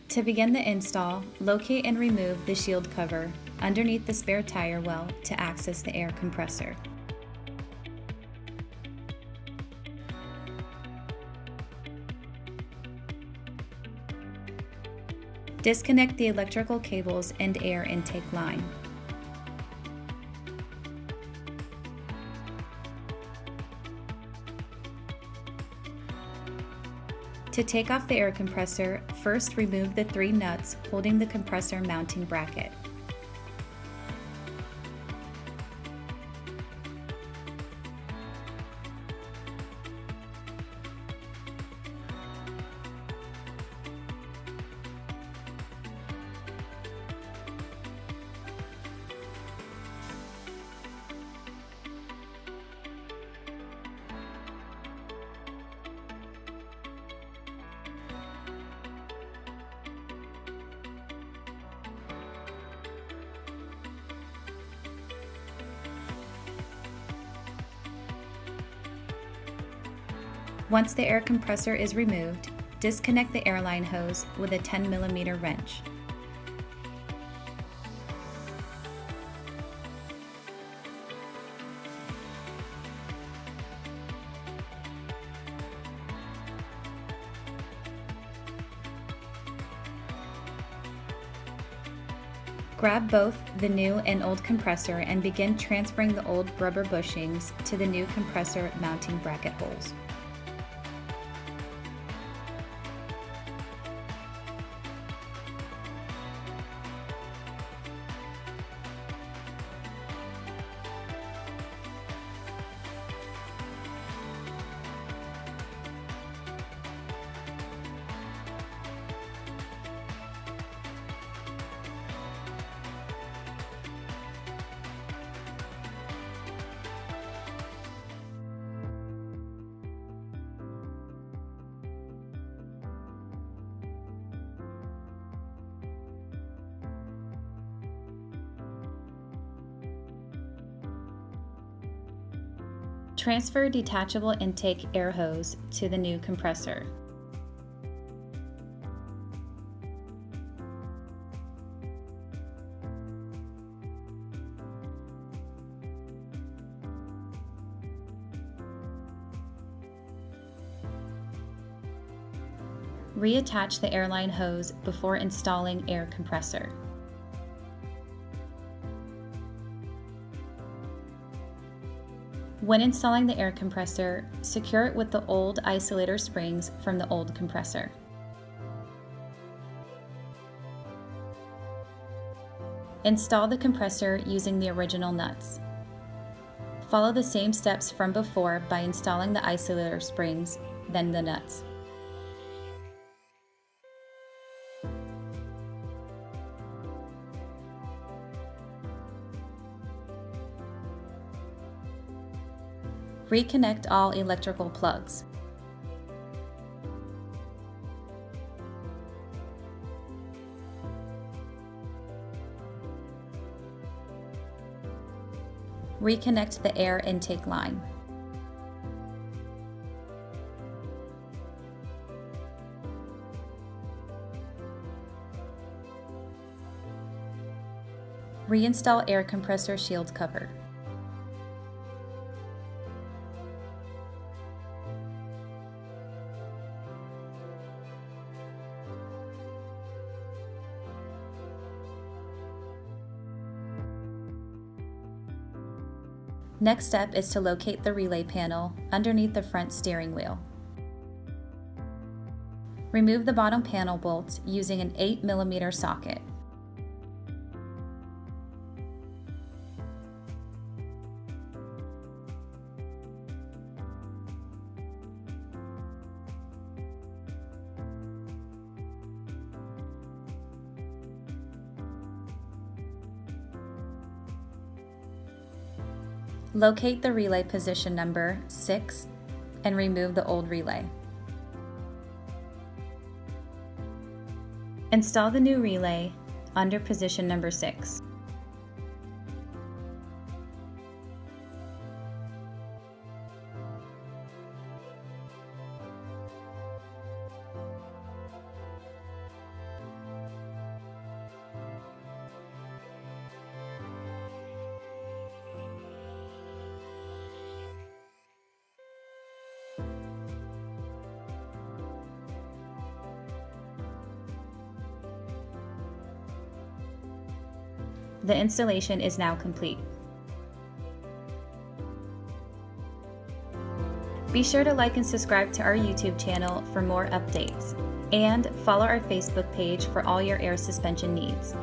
To begin the install, locate and remove the shield cover underneath the spare tire well to access the air compressor. Disconnect the electrical cables and air intake line. To take off the air compressor, first remove the 3 nuts holding the compressor mounting bracket. Once the air compressor is removed, disconnect the airline hose with a 10mm wrench. Grab both the new and old compressor and begin transferring the old rubber bushings to the new compressor mounting bracket holes. Transfer detachable intake air hose to the new compressor. Reattach the airline hose before installing air compressor. When installing the air compressor, secure it with the old isolator springs from the old compressor. Install the compressor using the original nuts. Follow the same steps from before by installing the isolator springs, then the nuts. Reconnect all electrical plugs. Reconnect the air intake line. Reinstall air compressor shield cover. Next step is to locate the relay panel underneath the front steering wheel. Remove the bottom panel bolts using an 8mm socket. Locate the relay position number 6 and remove the old relay. Install the new relay under position number 6. The installation is now complete. Be sure to like and subscribe to our YouTube channel for more updates, and follow our Facebook page for all your air suspension needs.